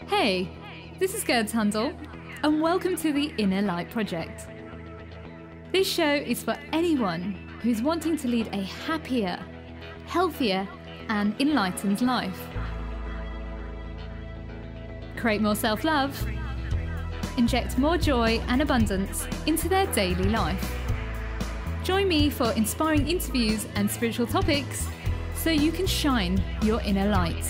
Hey, this is Gurds Hundal, and welcome to the Inner Light Project. This show is for anyone who's wanting to lead a happier, healthier, and enlightened life. Create more self-love, inject more joy and abundance into their daily life. Join me for inspiring interviews and spiritual topics so you can shine your inner light.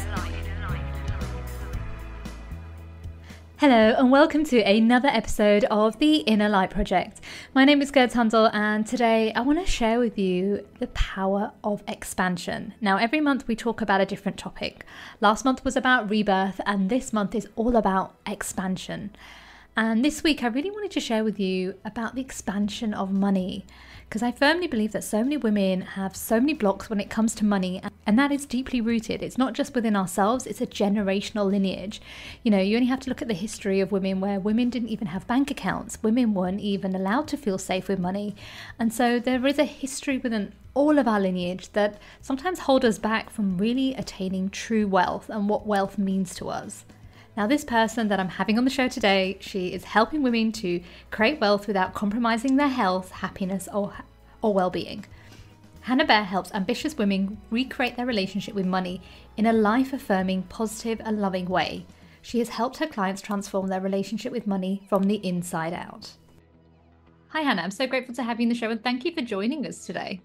Hello and welcome to another episode of the Inner Light Project. My name is Gurds Hundal and today I want to share with you the power of expansion. Now every month we talk about a different topic. Last month was about rebirth and this month is all about expansion. And this week I really wanted to share with you about the expansion of money, because I firmly believe that so many women have so many blocks when it comes to money, and that is deeply rooted. It's not just within ourselves, it's a generational lineage. You know, you only have to look at the history of women where women didn't even have bank accounts. Women weren't even allowed to feel safe with money. And so there is a history within all of our lineage that sometimes hold us back from really attaining true wealth and what wealth means to us. Now, this person that I'm having on the show today, she is helping women to create wealth without compromising their health, happiness, or well-being. Hannah Bier helps ambitious women recreate their relationship with money in a life-affirming, positive, and loving way. She has helped her clients transform their relationship with money from the inside out. Hi, Hannah. I'm so grateful to have you in the show, and thank you for joining us today.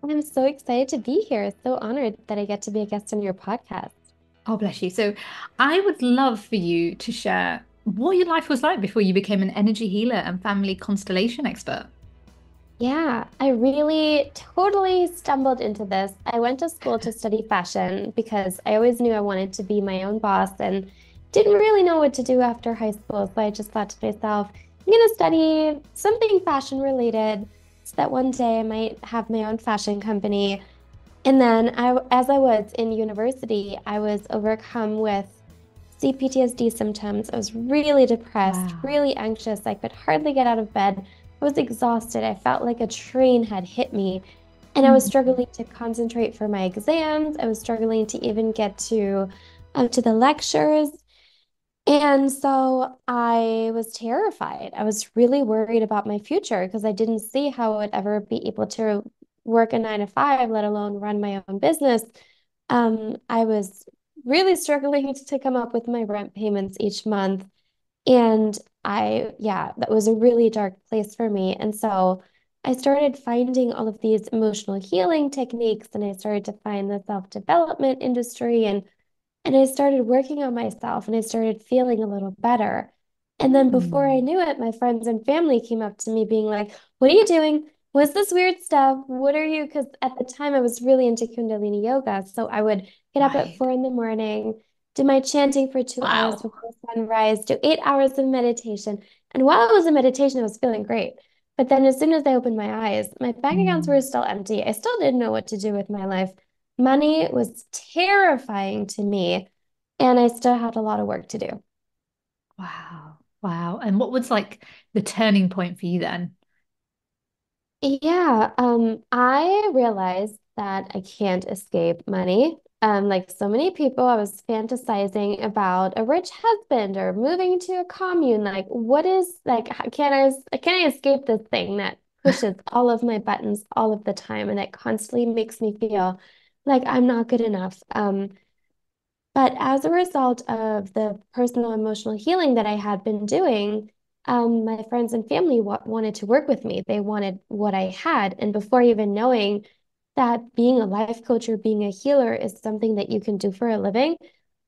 I'm so excited to be here. So honored that I get to be a guest on your podcast. Oh, bless you. So I would love for you to share what your life was like before you became an energy healer and family constellation expert. Yeah, I really totally stumbled into this. I went to school to study fashion because I always knew I wanted to be my own boss and didn't really know what to do after high school. So I just thought to myself, I'm going to study something fashion related so that one day I might have my own fashion company. And then as I was in university, I was overcome with CPTSD symptoms. I was really depressed, Wow. really anxious. I could hardly get out of bed. I was exhausted. I felt like a train had hit me. And I was Mm. struggling to concentrate for my exams. I was struggling to even get to the lectures. And so I was terrified. I was really worried about my future because I didn't see how I would ever be able to work a 9 to 5, let alone run my own business. I was really struggling to come up with my rent payments each month. And yeah, that was a really dark place for me. And so I started finding all of these emotional healing techniques and I started to find the self-development industry and I started working on myself and I started feeling a little better. And then before I Mm. knew it, my friends and family came up to me being like, "What are you doing? What's this weird stuff? What are you?" Because at the time I was really into Kundalini yoga. So I would get up at Right. 4 in the morning, do my chanting for 2 hours Wow. before sunrise, do 8 hours of meditation. And while I was in meditation, I was feeling great. But then as soon as I opened my eyes, my bank accounts were Mm. still empty. I still didn't know what to do with my life. Money was terrifying to me, and I still had a lot of work to do. Wow. Wow. And what was like the turning point for you then? Yeah, I realized that I can't escape money. Like so many people, I was fantasizing about a rich husband or moving to a commune. Like, what is like, can I escape this thing that pushes all of my buttons all of the time and that constantly makes me feel like I'm not good enough? But as a result of the personal emotional healing that I had been doing, my friends and family wanted to work with me. They wanted what I had. And before even knowing that being a life coach or being a healer is something that you can do for a living,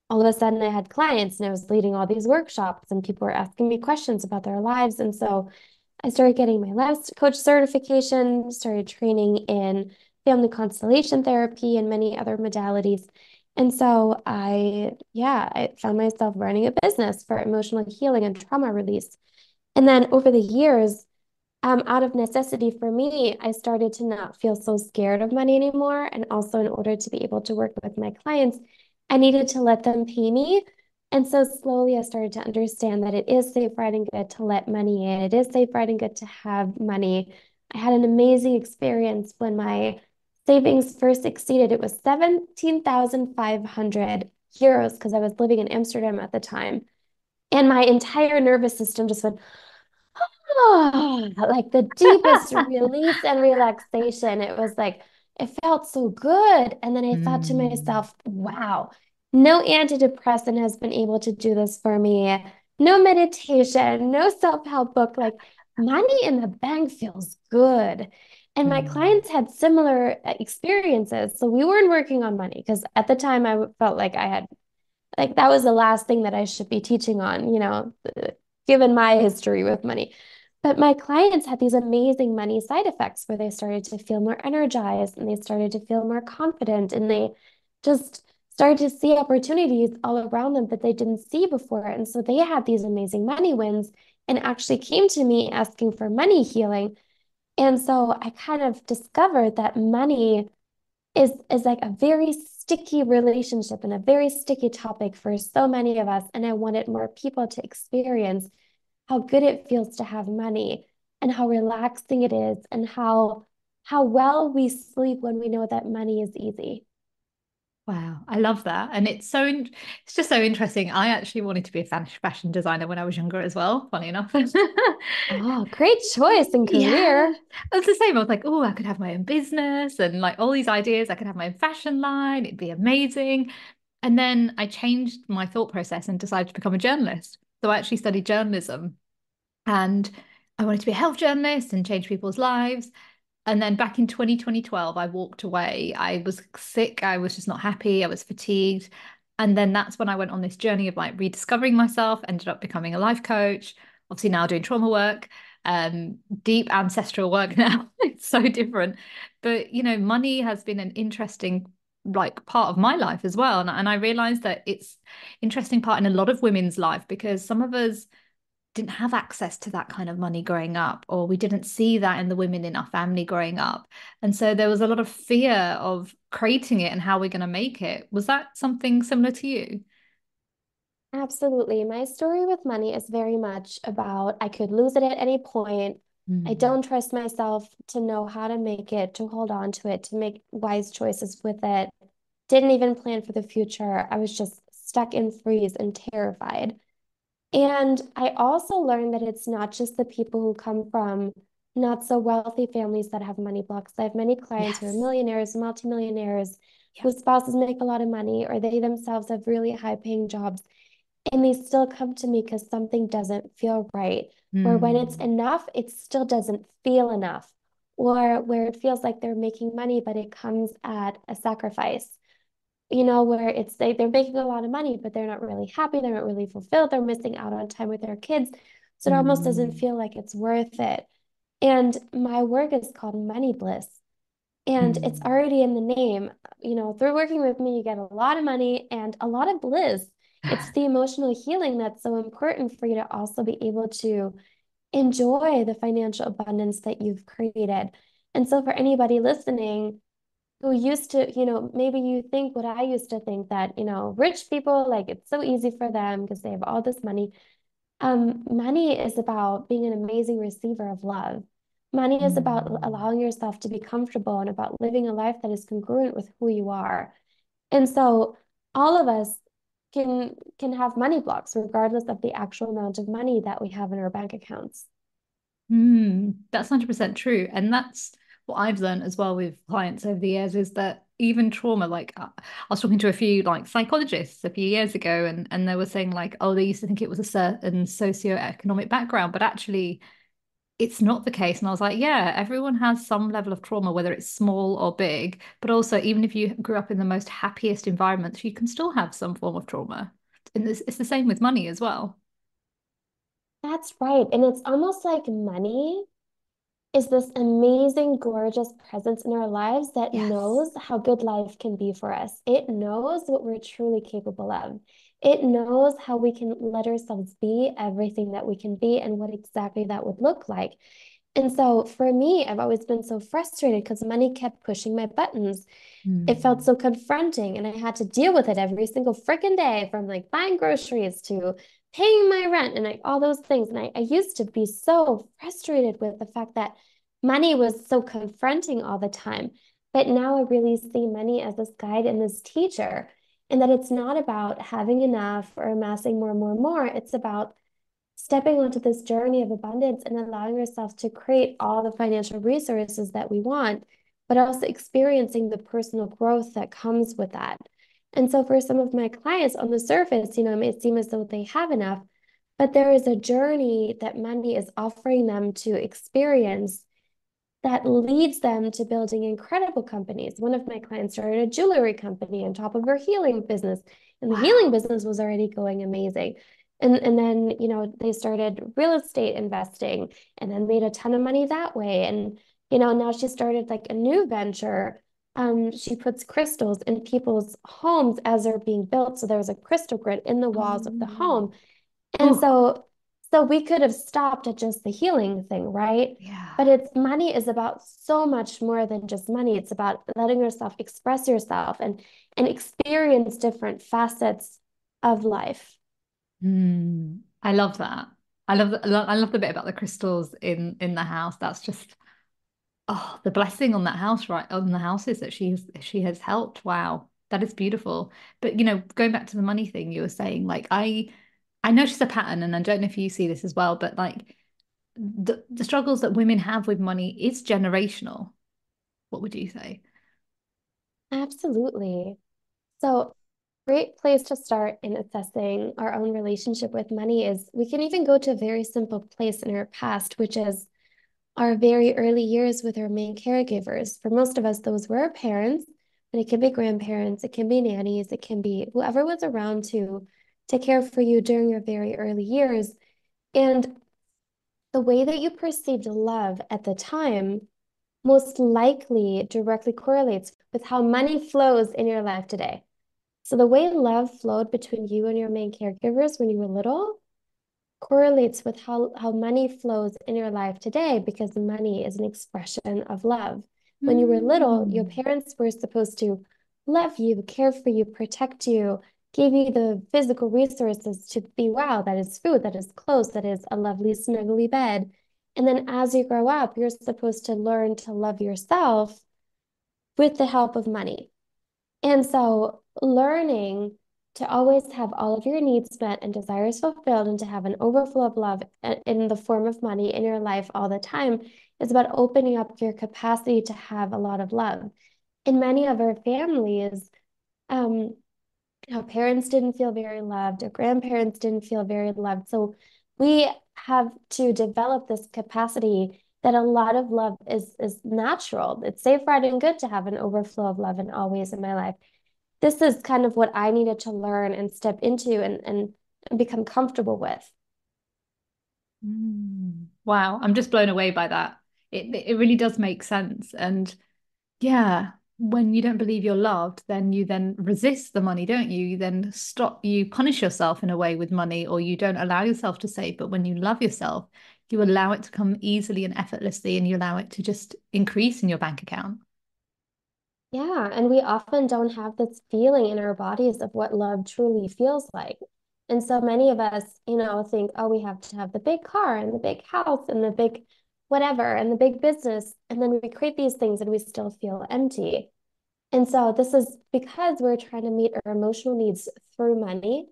all of a sudden I had clients and I was leading all these workshops and people were asking me questions about their lives. And so I started getting my life coach certification, started training in family constellation therapy and many other modalities. And so yeah, I found myself running a business for emotional healing and trauma release. And then over the years, out of necessity for me, I started to not feel so scared of money anymore. And also, in order to be able to work with my clients, I needed to let them pay me. And so slowly I started to understand that it is safe, right, and good to let money in. It is safe, right, and good to have money. I had an amazing experience when my savings first exceeded. It was 17,500 euros because I was living in Amsterdam at the time. And my entire nervous system just went, oh, like the deepest release and relaxation. It was like, it felt so good. And then I thought to Mm, myself, wow, no antidepressant has been able to do this for me. No meditation, no self-help book. Like money in the bank feels good. And my mm, clients had similar experiences. So we weren't working on money because at the time I felt like I had like that was the last thing that I should be teaching on, given my history with money. But my clients had these amazing money side effects where they started to feel more energized and they started to feel more confident and they just started to see opportunities all around them that they didn't see before. And so they had these amazing money wins and actually came to me asking for money healing. And so I kind of discovered that money is like a very sticky relationship and a very sticky topic for so many of us. And I wanted more people to experience how good it feels to have money and how relaxing it is and how well we sleep when we know that money is easy. wow, I love that. And it's just so interesting. I actually wanted to be a fashion designer when I was younger as well, funny enough. Oh, great choice and Yeah, career. it's the same. I was like, oh, I could have my own business and like all these ideas. I could have my own fashion line. It'd be amazing. And then I changed my thought process and decided to become a journalist. So I actually studied journalism and I wanted to be a health journalist and change people's lives. And then back in 2012, I walked away. I was sick. I was just not happy. I was fatigued. And then that's when I went on this journey of like rediscovering myself, ended up becoming a life coach, obviously now doing trauma work, deep ancestral work now. It's so different. But, money has been an interesting like part of my life as well. And I realized that it's interesting part in a lot of women's life because some of us didn't have access to that kind of money growing up, or we didn't see that in the women in our family growing up. And so there was a lot of fear of creating it and how we're going to make it. Was that something similar to you? Absolutely. My story with money is very much about I could lose it at any point. I Mm, don't trust myself to know how to make it, to hold on to it, to make wise choices with it. Didn't even plan for the future. I was just stuck in freeze and terrified. And I also learned that it's not just the people who come from not so wealthy families that have money blocks. I have many clients who are yes. millionaires, multimillionaires, Yeah. whose spouses make a lot of money, or they themselves have really high paying jobs. And they still come to me because something doesn't feel right. Or when it's Mm, enough, it still doesn't feel enough. Or where it feels like they're making money, but it comes at a sacrifice. Where it's they're making a lot of money, but they're not really happy, they're not really fulfilled, they're missing out on time with their kids. So it almost doesn't mm, feel like it's worth it. And my work is called Money Bliss. And it's mm, already in the name. Through working with me, you get a lot of money and a lot of bliss. It's the emotional healing that's so important for you to also be able to enjoy the financial abundance that you've created. And so, for anybody listening who used to, maybe you think what I used to think that, rich people, like it's so easy for them because they have all this money. Money is about being an amazing receiver of love. Money is about mm. allowing yourself to be comfortable and about living a life that is congruent with who you are. And so all of us can have money blocks regardless of the actual amount of money that we have in our bank accounts. That's 100% true. And that's what I've learned as well with clients over the years is that even trauma, like I was talking to a few like psychologists a few years ago and they were saying like, oh, they used to think it was a certain socioeconomic background, but actually it's not the case. And I was like, yeah, everyone has some level of trauma, whether it's small or big, but also even if you grew up in the most happiest environments, you can still have some form of trauma. And it's the same with money as well. That's right. And it's almost like money is this amazing, gorgeous presence in our lives that Yes. knows how good life can be for us. It knows what we're truly capable of. It knows how we can let ourselves be everything that we can be and what exactly that would look like. And so for me, I've always been so frustrated because money kept pushing my buttons. It felt Mm, so confronting, and I had to deal with it every single freaking day from like buying groceries to paying my rent and like all those things. And I used to be so frustrated with the fact that money was so confronting all the time. But now I really see money as this guide and this teacher. and that it's not about having enough or amassing more and more and more. It's about stepping onto this journey of abundance and allowing ourselves to create all the financial resources that we want, but also experiencing the personal growth that comes with that. And so for some of my clients on the surface, it may seem as though they have enough, but there is a journey that money is offering them to experience that leads them to building incredible companies. One of my clients started a jewelry company on top of her healing business, and the healing Wow. business was already going amazing. And then, they started real estate investing and then made a ton of money that way. And, now she started like a new venture. She puts crystals in people's homes as they're being built. So there's a crystal grid in the walls of the Oh. home. And Oh, so we could have stopped at just the healing thing, right? yeah. But it's money is about so much more than just money. It's about letting yourself express yourself and experience different facets of life. I love that. I love the bit about the crystals in the house. That's just the blessing on that house, right? On the houses that she has helped. Wow. That is beautiful. But going back to the money thing you were saying, like I notice a pattern, and I don't know if you see this as well, but like the struggles that women have with money is generational. What would you say? Absolutely. So, great place to start in assessing our own relationship with money is we can even go to a very simple place in our past, which is our very early years with our main caregivers. For most of us, those were our parents, but it can be grandparents, it can be nannies, it can be whoever was around to care for you during your very early years. And the way that you perceived love at the time most likely directly correlates with how money flows in your life today. So the way love flowed between you and your main caregivers when you were little correlates with how money flows in your life today because money is an expression of love. When you were little, your Mm. parents were supposed to love you, care for you, protect you, give you the physical resources to be wow, that is food, that is clothes, that is a lovely, snuggly bed. And then as you grow up, you're supposed to learn to love yourself with the help of money. And so, learning to always have all of your needs met and desires fulfilled and to have an overflow of love in the form of money in your life all the time is about opening up your capacity to have a lot of love. In many of our families, um, our parents didn't feel very loved, our grandparents didn't feel very loved. So, we have to develop this capacity that a lot of love is natural. It's safe, right, and good to have an overflow of love in all ways in my life. This is kind of what I needed to learn and step into and become comfortable with. Wow, I'm just blown away by that. It really does make sense. And yeah, when you don't believe you're loved, then you then resist the money, don't you? You then you punish yourself in a way with money, or you don't allow yourself to save. But when you love yourself, you allow it to come easily and effortlessly, and you allow it to just increase in your bank account. Yeah, and we often don't have this feeling in our bodies of what love truly feels like. And so many of us, think, oh, we have to have the big car and the big house and the big whatever and the big business. And then we create these things and we still feel empty. And so this is because we're trying to meet our emotional needs through money.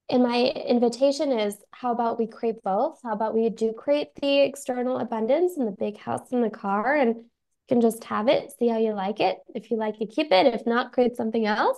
And my invitation is, how about we create both? How about we do create the external abundance and the big house and the car and you can just have it, see how you like it. If you like it, keep it. If not, create something else.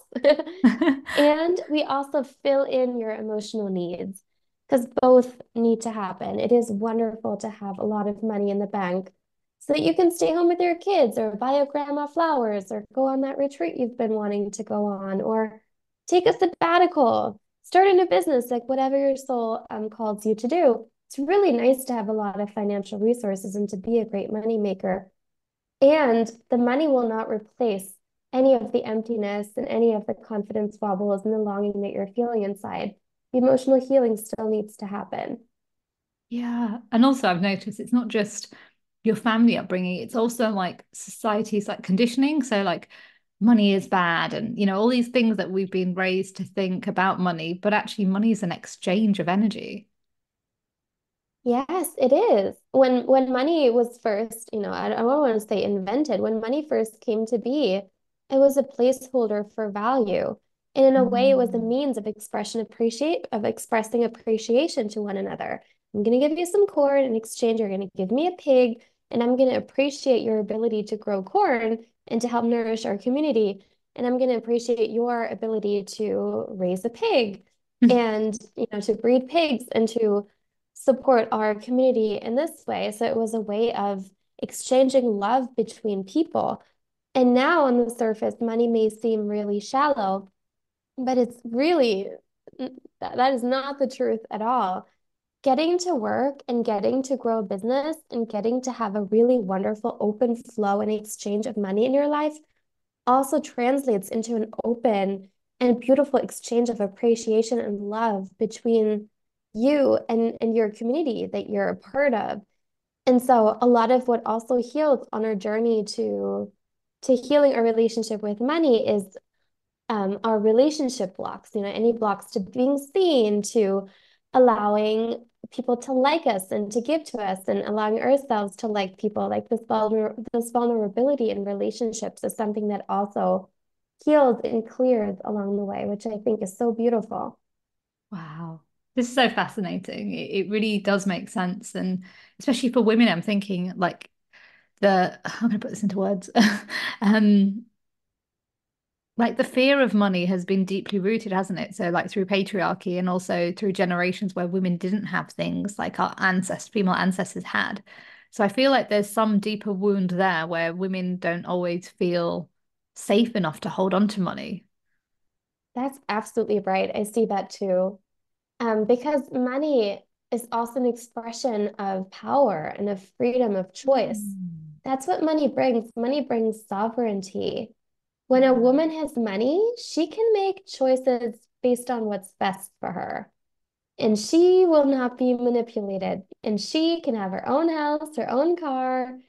And we also fill in your emotional needs because both need to happen. It is wonderful to have a lot of money in the bank so that you can stay home with your kids or buy a grandma flowers or go on that retreat you've been wanting to go on or take a sabbatical, start a new business, like whatever your soul calls you to do. It's really nice to have a lot of financial resources and to be a great money maker. And the money will not replace any of the emptiness and any of the confidence wobbles and the longing that you're feeling inside. The emotional healing still needs to happen. Yeah. And also I've noticed it's not just your family upbringing, it's also like society's like conditioning. So like money is bad and all these things that we've been raised to think about money, but actually money is an exchange of energy. Yes, it is. When money was first, I don't want to say invented, when money first came to be, it was a placeholder for value. And in a way, it was a Mm. means of expressing appreciation to one another. I'm going to give you some corn in exchange. You're going to give me a pig, and I'm going to appreciate your ability to grow corn and to help nourish our community. And I'm going to appreciate your ability to raise a pig and, to breed pigs and to support our community in this way. So it was a way of exchanging love between people. And now on the surface, money may seem really shallow, but it's really, that is not the truth at all. Getting to work and getting to grow a business and getting to have a really wonderful open flow and exchange of money in your life also translates into an open and beautiful exchange of appreciation and love between you and your community that you're a part of. And so a lot of what also heals on our journey to healing our relationship with money is our relationship blocks, any blocks to being seen, to allowing people to like us and to give to us, and allowing ourselves to like people. Like this vulnerability in relationships is something that also heals and clears along the way, which I think is so beautiful. Wow. This is so fascinating. It really does make sense. And especially for women, I'm thinking like I'm going to put this into words. Um, like the fear of money has been deeply rooted, hasn't it? So like through patriarchy and also through generations where women didn't have things like our female ancestors had. So I feel like there's some deeper wound there where women don't always feel safe enough to hold on to money. That's absolutely right. I see that too. Because money is also an expression of power and of freedom of choice. Mm. That's what money brings. Money brings sovereignty. When a Yeah. woman has money, she can make choices based on what's best for her. And she will not be manipulated. And she can have her own house, her own car,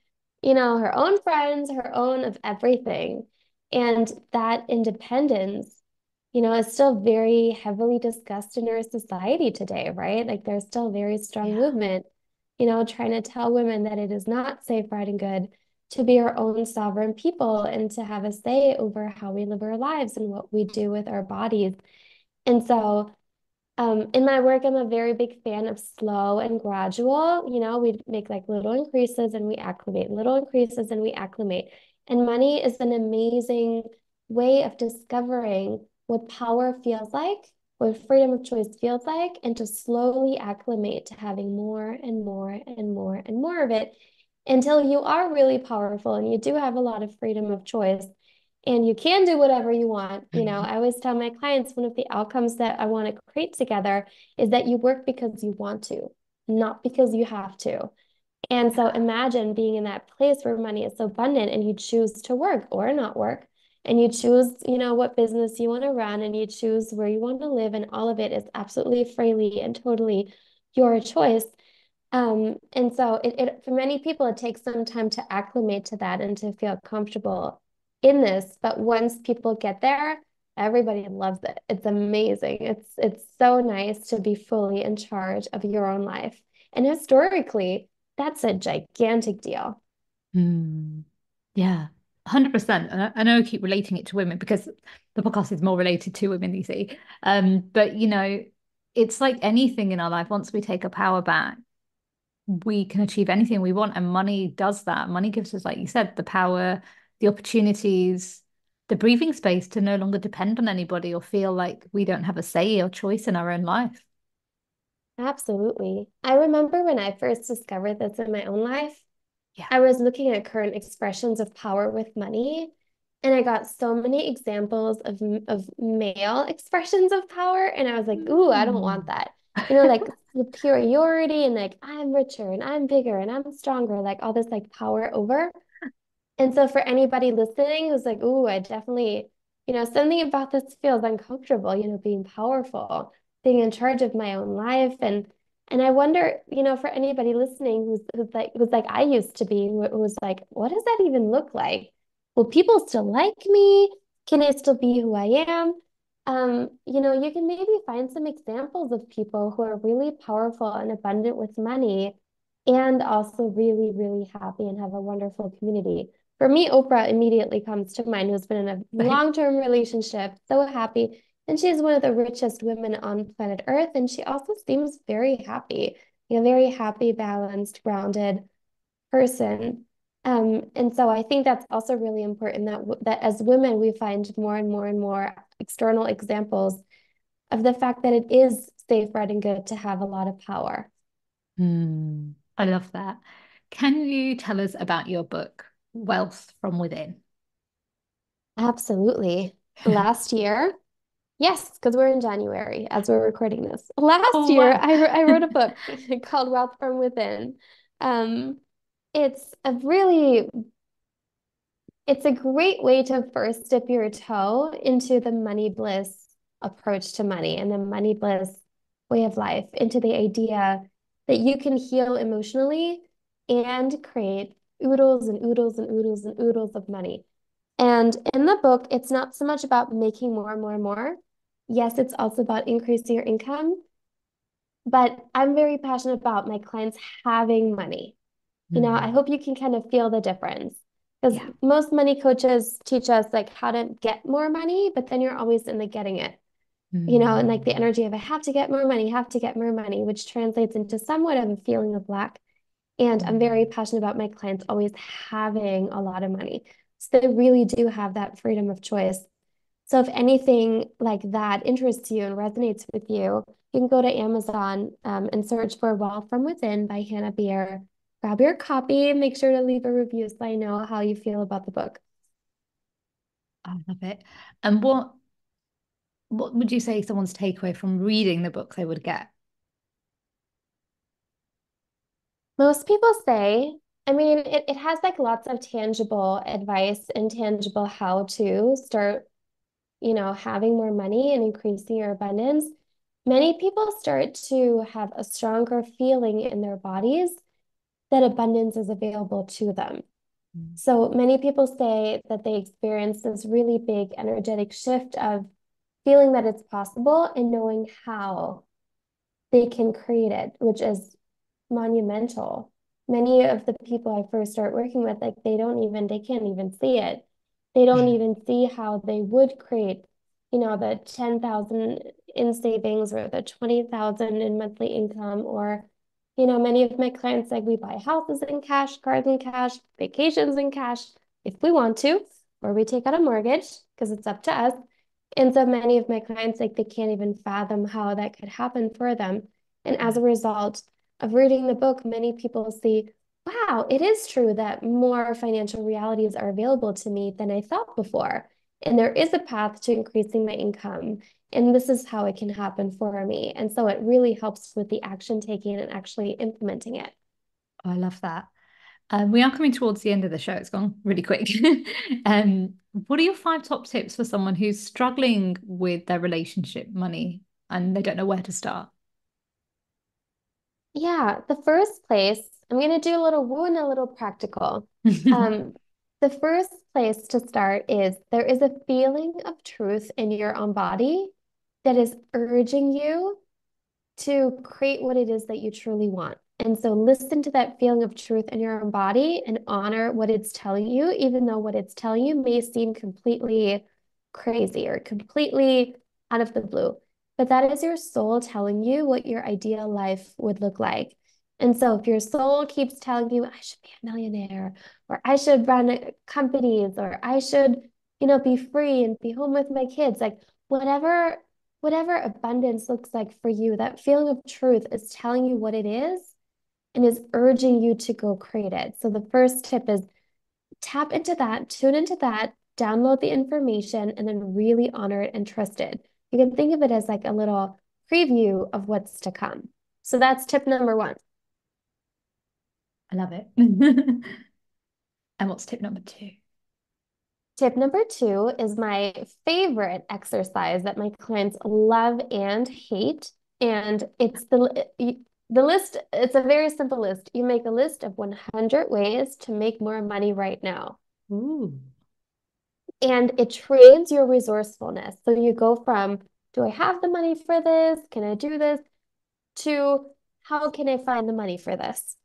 her own friends, her own of everything. And that independence, is still very heavily discussed in our society today, right? Like there's still very strong Yeah. movement, trying to tell women that it is not safe, right, and good to be our own sovereign people and to have a say over how we live our lives and what we do with our bodies. And so in my work, I'm a very big fan of slow and gradual. We make like little increases and we acclimate, little increases and we acclimate. And money is an amazing way of discovering what power feels like, what freedom of choice feels like, and to slowly acclimate to having more and more and more and more of it until you are really powerful and you do have a lot of freedom of choice and you can do whatever you want. I always tell my clients one of the outcomes that I want to create together is that you work because you want to, not because you have to. And so imagine being in that place where money is so abundant and you choose to work or not work. And you choose, what business you want to run and you choose where you want to live. And all of it is absolutely freely and totally your choice. And so for many people, it takes some time to acclimate to that and to feel comfortable in this. But once people get there, everybody loves it. It's amazing. It's so nice to be fully in charge of your own life. And historically, that's a gigantic deal. Hmm. Yeah, 100%. And I know I keep relating it to women because the podcast is more related to women, you see. But it's like anything in our life. Once we take our power back, we can achieve anything we want, and money does that. Money gives us, like you said, the power, the opportunities, the breathing space to no longer depend on anybody or feel like we don't have a say or choice in our own life. Absolutely. I remember when I first discovered this in my own life, Yeah. I was looking at current expressions of power with money, and I got so many examples of male expressions of power, and I was like, "Ooh, I don't want Mm. that." Like superiority and like I'm richer and I'm bigger and I'm stronger, like all this like power over. And so for anybody listening who's like, "Ooh, I definitely, something about this feels uncomfortable, being powerful, being in charge of my own life." And I wonder, for anybody listening who's like I used to be, who was like, what does that even look like? Will people still like me? Can I still be who I am? You can maybe find some examples of people who are really powerful and abundant with money and also really, really happy and have a wonderful community. For me, Oprah immediately comes to mind, who's been in a Same. long-term relationship, so happy. And she's one of the richest women on planet Earth. And she also seems very happy, very happy, balanced, grounded person. And so I think that's also really important that as women, we find more and more and more external examples of the fact that it is safe, right, and good to have a lot of power. I love that. Can you tell us about your book, Wealth from Within? Absolutely. Last year, yes, because we're in January as we're recording this. Last Oh, year, wow. I wrote a book called Wealth from Within. Um, it's a really It's a great way to first dip your toe into the money bliss approach to money and the money bliss way of life, into the idea that you can heal emotionally and create oodles and oodles and oodles and oodles of money. And in the book, it's not so much about making more and more and more. Yes, it's also about increasing your income, but I'm very passionate about my clients having money. I Mm, hope you can kind of feel the difference because yeah. most money coaches teach us like how to get more money, but then you're always in the getting it, and like the Mm, energy of I have to get more money, have to get more money, which translates into somewhat of a feeling of lack. And I'm very mm. passionate about my clients always having a lot of money. So they really do have that freedom of choice. So if anything like that interests you and resonates with you, you can go to Amazon and search for Wealth from Within by Hannah Bier. Grab your copy, make sure to leave a review so I know how you feel about the book. I love it. And what would you say someone's takeaway from reading the book they would get? Most people say, I mean, it has like lots of tangible advice and tangible how to start, having more money and increasing your abundance. Many people start to have a stronger feeling in their bodies that abundance is available to them. Mm. So many people say that they experience this really big energetic shift of feeling that it's possible and knowing how they can create it, which is monumental. Many of the people I first start working with, like they can't even see it. They don't even see how they would create, the 10,000 in savings or the 20,000 in monthly income. Or, many of my clients, like we buy houses in cash, cars in cash, vacations in cash if we want to, or we take out a mortgage because it's up to us. And so many of my clients, like they can't even fathom how that could happen for them. And as a result of reading the book, many people see, wow, it is true that more financial realities are available to me than I thought before. And there is a path to increasing my income. And this is how it can happen for me. And so it really helps with the action taking and actually implementing it. I love that. We are coming towards the end of the show. It's gone really quick. What are your five top tips for someone who's struggling with their relationship money and they don't know where to start? Yeah, the first place, I'm going to do a little woo and a little practical. Um, the first place to start is there is a feeling of truth in your own body that is urging you to create what it is that you truly want. And so listen to that feeling of truth in your own body and honor what it's telling you, even though what it's telling you may seem completely crazy or completely out of the blue. But that is your soul telling you what your ideal life would look like. And so if your soul keeps telling you, I should be a millionaire, or I should run companies, or I should, be free and be home with my kids, like whatever abundance looks like for you, that feeling of truth is telling you what it is and is urging you to go create it. So the first tip is tap into that, tune into that, download the information, and then really honor it and trust it. You can think of it as like a little preview of what's to come. So that's tip number one. I love it. And what's tip number two? Tip number two is my favorite exercise that my clients love and hate. And it's the list, it's a very simple list. You make a list of 100 ways to make more money right now. Ooh. And it trains your resourcefulness. So you go from, do I have the money for this? Can I do this? To how can I find the money for this?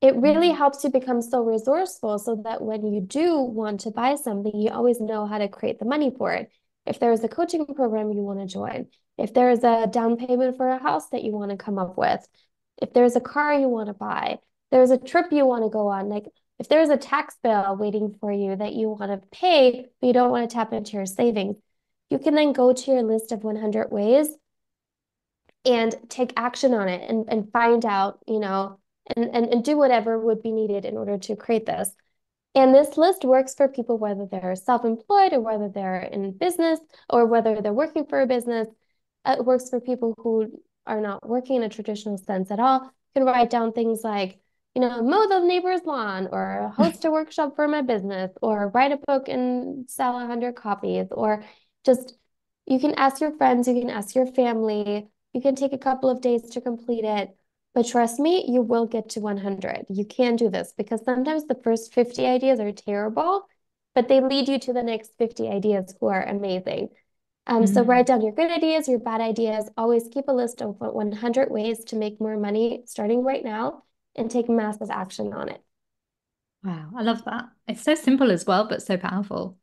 It really Mm. helps you become so resourceful so that when you do want to buy something, you always know how to create the money for it. if there's a coaching program you want to join, if there's a down payment for a house that you want to come up with, if there's a car you want to buy, there's a trip you want to go on, like if there's a tax bill waiting for you that you want to pay, but you don't want to tap into your savings, you can then go to your list of 100 ways and take action on it and find out, and do whatever would be needed in order to create this. And this list works for people whether they're self-employed or whether they're in business or whether they're working for a business. It works for people who are not working in a traditional sense at all. You can write down things like, mow the neighbor's lawn or host a workshop for my business or write a book and sell 100 copies or just, you can ask your friends, you can ask your family, you can take a couple of days to complete it. But trust me, you will get to 100. You can do this because sometimes the first 50 ideas are terrible, but they lead you to the next 50 ideas who are amazing. So Mm. write down your good ideas, your bad ideas. Always keep a list of 100 ways to make more money starting right now and take massive action on it. Wow, I love that. It's so simple as well, but so powerful.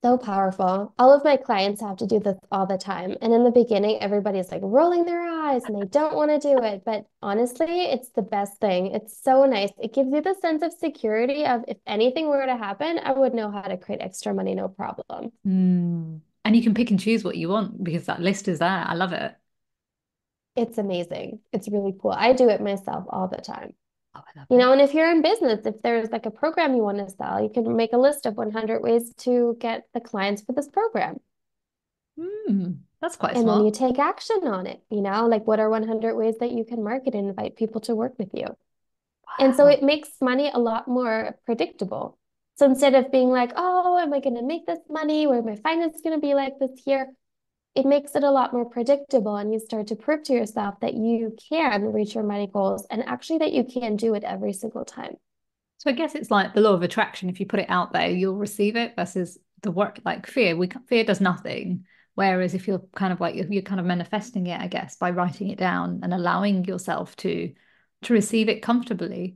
So powerful. All of my clients have to do this all the time. And in the beginning, everybody's like rolling their eyes and they don't want to do it. But honestly, it's the best thing. It's so nice. It gives you the sense of security of if anything were to happen, I would know how to create extra money, no problem. Mm. And you can pick and choose what you want because that list is there. I love it. It's amazing. It's really cool. I do it myself all the time. Oh, I love it. And if you're in business, if there's like a program you want to sell, you can make a list of 100 ways to get the clients for this program. That's quite And then you smart. take action on it, like what are 100 ways that you can market and invite people to work with you? And so Wow. it makes money a lot more predictable. So instead of being like, oh, am I going to make this money? Or my finance going to be like this year? It makes it a lot more predictable. And you start to prove to yourself that you can reach your money goals and actually that you can do it every single time. So I guess it's like the law of attraction. If you put it out there, you'll receive it versus the work like fear. Fear does nothing. Whereas if you're kind of like you're kind of manifesting it, I guess, by writing it down and allowing yourself to receive it comfortably.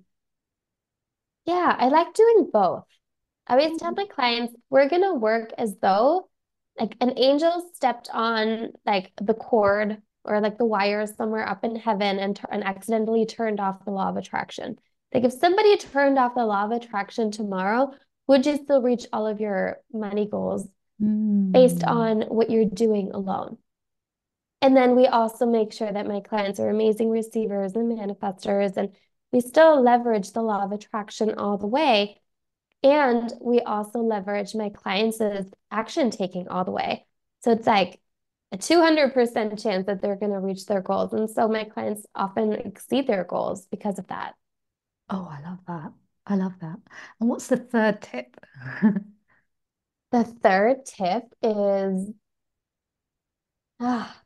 Yeah, I like doing both. I always tell my clients, we're going to work as though like an angel stepped on like the cord or like the wires somewhere up in heaven and accidentally turned off the law of attraction. Like if somebody turned off the law of attraction tomorrow, would you still reach all of your money goals based Mm. on what you're doing alone? And then we also make sure that my clients are amazing receivers and manifestors, and we still leverage the law of attraction all the way. And we also leverage my clients' action taking all the way. So it's like a 200% chance that they're going to reach their goals. And so my clients often exceed their goals because of that. Oh, I love that. I love that. And what's the third tip? The third tip is ah,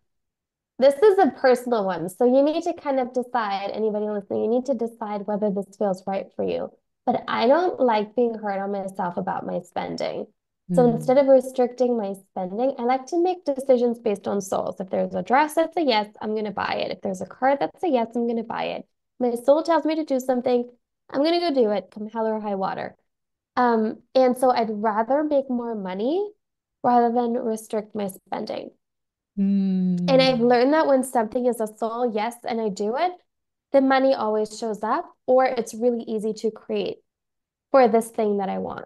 this is a personal one. So you need to kind of decide, anybody listening, you need to decide whether this feels right for you. But I don't like being hard on myself about my spending. So instead Hmm. of restricting my spending, I like to make decisions based on souls. If there's a dress that's a yes, I'm going to buy it. If there's a car that's a yes, I'm going to buy it. My soul tells me to do something, I'm going to go do it, come hell or high water. And so I'd rather make more money rather than restrict my spending. And I've Hmm. learned that when something is a soul yes and I do it, the money always shows up, or it's really easy to create for this thing that I want.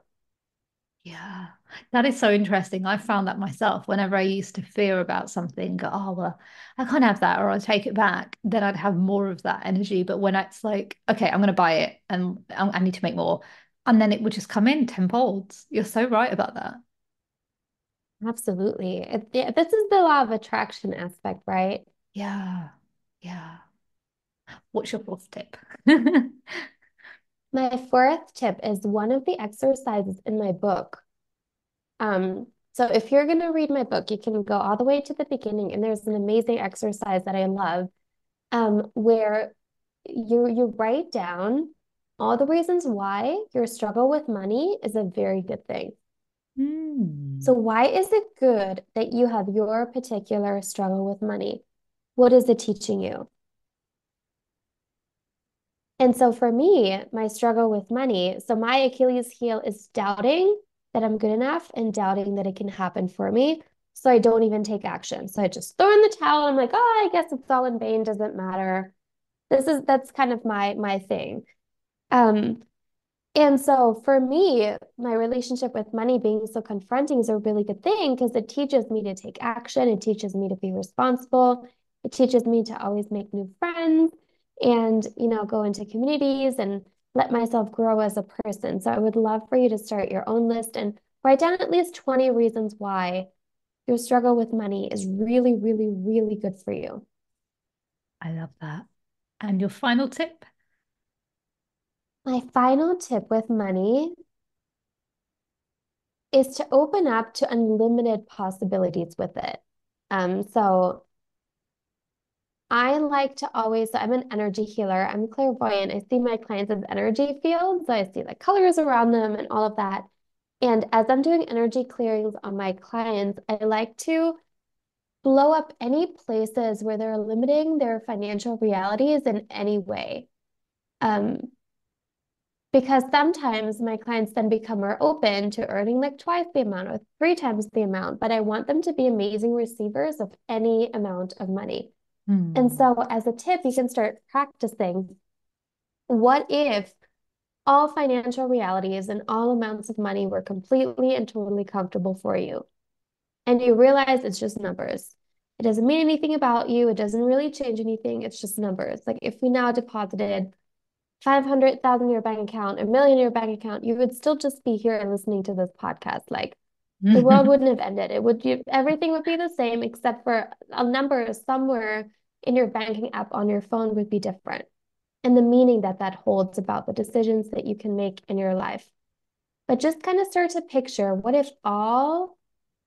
Yeah, that is so interesting. I found that myself whenever I used to fear about something, go, oh, well, I can't have that or I'll take it back, then I'd have more of that energy. But when it's like, okay, I'm going to buy it and I need to make more, and then it would just come in tenfold. You're so right about that. Absolutely. Yeah, this is the law of attraction aspect, right? Yeah. Yeah. What's your fourth tip? My fourth tip is one of the exercises in my book. So if you're going to read my book, you can go all the way to the beginning, and there's an amazing exercise that I love, where you write down all the reasons why your struggle with money is a very good thing. So Hmm. why is it good that you have your particular struggle with money? What is it teaching you? And so for me, my struggle with money, so my Achilles heel is doubting that I'm good enough and doubting that it can happen for me. So I don't even take action. So I just throw in the towel. I'm like, oh, I guess it's all in vain, doesn't matter. That's kind of my thing. Um, and so for me, my relationship with money being so confronting is a really good thing because it teaches me to take action. It teaches me to be responsible. It teaches me to always make new friends and, go into communities and let myself grow as a person. So I would love for you to start your own list and write down at least 20 reasons why your struggle with money is really, really, really good for you. I love that. And your final tip? My final tip with money is to open up to unlimited possibilities with it. So I like to always, I'm an energy healer. I'm clairvoyant. I see my clients as energy fields. So I see the colors around them and all of that. And as I'm doing energy clearings on my clients, I like to blow up any places where they're limiting their financial realities in any way. Um, Because sometimes my clients then become more open to earning like twice the amount or three times the amount, but I want them to be amazing receivers of any amount of money. And Hmm. so, as a tip, you can start practicing. What if all financial realities and all amounts of money were completely and totally comfortable for you? And you realize it's just numbers. It doesn't mean anything about you. It doesn't really change anything. It's just numbers. Like if we now deposited 500,000 in your bank account, 1 million in your bank account, you would still just be here listening to this podcast. Like the world wouldn't have ended. Everything would be the same except for a number somewhere in your banking app on your phone would be different. And the meaning that that holds about the decisions that you can make in your life. But just kind of start to picture what if all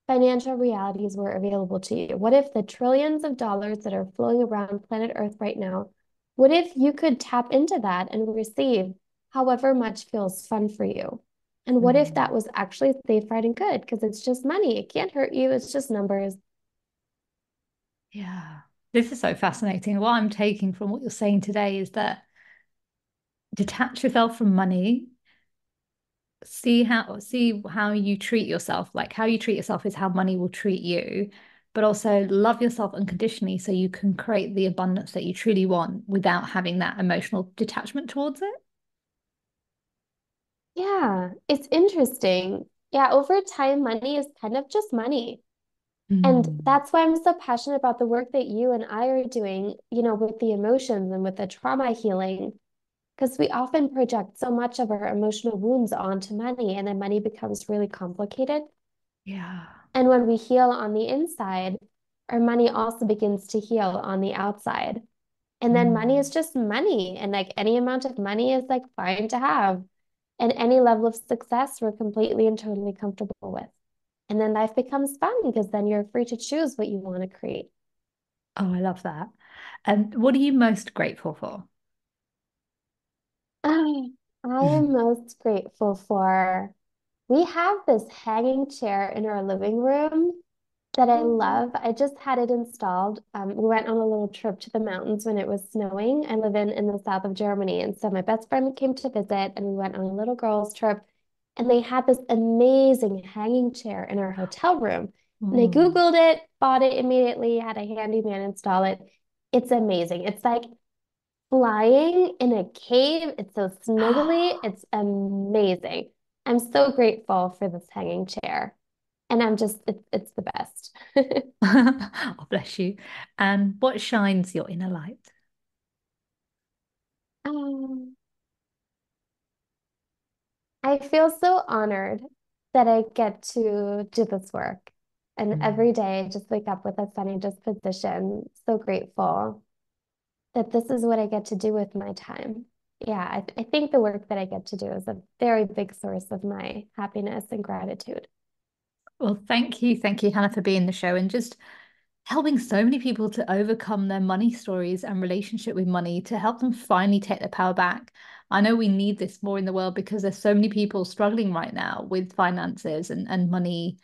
financial realities were available to you? What if the trillions of dollars that are flowing around planet Earth right now, what if you could tap into that and receive however much feels fun for you? And what if that was actually safe, right, and good? Because it's just money. It can't hurt you. It's just numbers. Yeah. This is so fascinating. What I'm taking from what you're saying today is that detach yourself from money, see how you treat yourself. Like how you treat yourself is how money will treat you, but also love yourself unconditionally so you can create the abundance that you truly want without having that emotional detachment towards it. Yeah, it's interesting. Yeah, over time, money is kind of just money. And Mm. that's why I'm so passionate about the work that you and I are doing, with the emotions and with the trauma healing, because we often project so much of our emotional wounds onto money, and then money becomes really complicated. Yeah. And when we heal on the inside, our money also begins to heal on the outside. And then money is Mm. just money, and like any amount of money is like fine to have. And any level of success we're completely and totally comfortable with. And then life becomes fun because then you're free to choose what you want to create. Oh, I love that. And what are you most grateful for? I am most grateful for we have this hanging chair in our living room that I love. I just had it installed. We went on a little trip to the mountains when it was snowing. I live in the south of Germany, and so my best friend came to visit, and we went on a little girls' trip. And they had this amazing hanging chair in our hotel room. And I Mm. Googled it, bought it immediately, had a handyman install it. It's amazing. It's like flying in a cave. It's so snuggly. It's amazing. I'm so grateful for this hanging chair. And it's the best. Oh, bless you. And what shines your inner light? Um, I feel so honored that I get to do this work. And every Mm. day I just wake up with a sunny disposition. So grateful that this is what I get to do with my time. Yeah, I think the work that I get to do is a very big source of my happiness and gratitude. Well, thank you, Hannah, for being the show and just helping so many people to overcome their money stories and relationship with money to help them finally take their power back. I know we need this more in the world because there's so many people struggling right now with finances and money,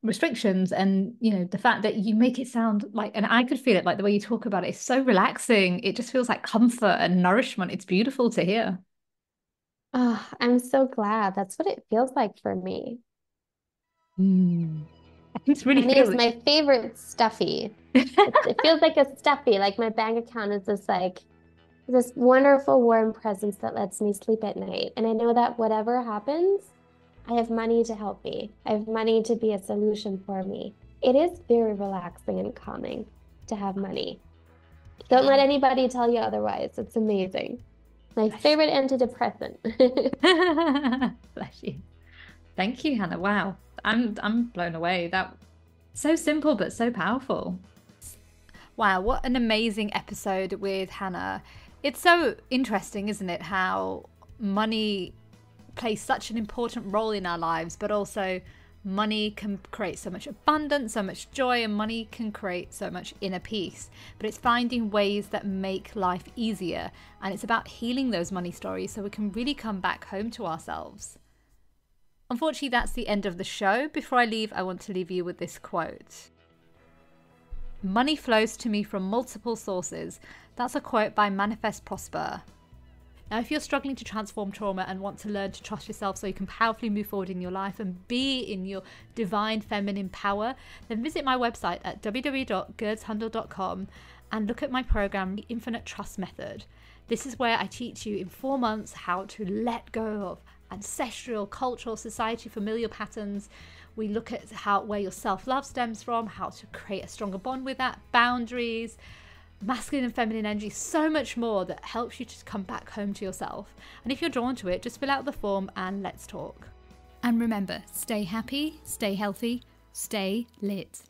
restrictions. And, the fact that you make it sound like, and I could feel it like the way you talk about it is so relaxing. It just feels like comfort and nourishment. It's beautiful to hear. Oh, I'm so glad. That's what it feels like for me. Mm. I can really Money feel is my favorite stuffy. It feels like a stuffy. Like my bank account is this wonderful warm presence that lets me sleep at night. And I know that whatever happens, I have money to help me. I have money to be a solution for me. It is very relaxing and calming to have money. Don't let Yeah. anybody tell you otherwise. It's amazing. My Bless favorite antidepressant. you. Bless you. Thank you, Hannah. Wow. I'm blown away. That so simple but so powerful. Wow, what an amazing episode with Hannah. It's so interesting, isn't it, how money plays such an important role in our lives, but also money can create so much abundance, so much joy, and money can create so much inner peace. But it's finding ways that make life easier, and it's about healing those money stories so we can really come back home to ourselves. Unfortunately, that's the end of the show. Before I leave, I want to leave you with this quote. Money flows to me from multiple sources. That's a quote by Manifest Prosper. Now, if you're struggling to transform trauma and want to learn to trust yourself so you can powerfully move forward in your life and be in your divine feminine power, then visit my website at www.gurdshundal.com and look at my program, The Infinite Trust Method. This is where I teach you in 4 months how to let go of ancestral, cultural, society, familiar patterns. We look at where your self-love stems from, how to create a stronger bond with that, boundaries, masculine and feminine energy, so much more that helps you to come back home to yourself. And if you're drawn to it, just fill out the form and let's talk. And remember, stay happy, stay healthy, stay lit.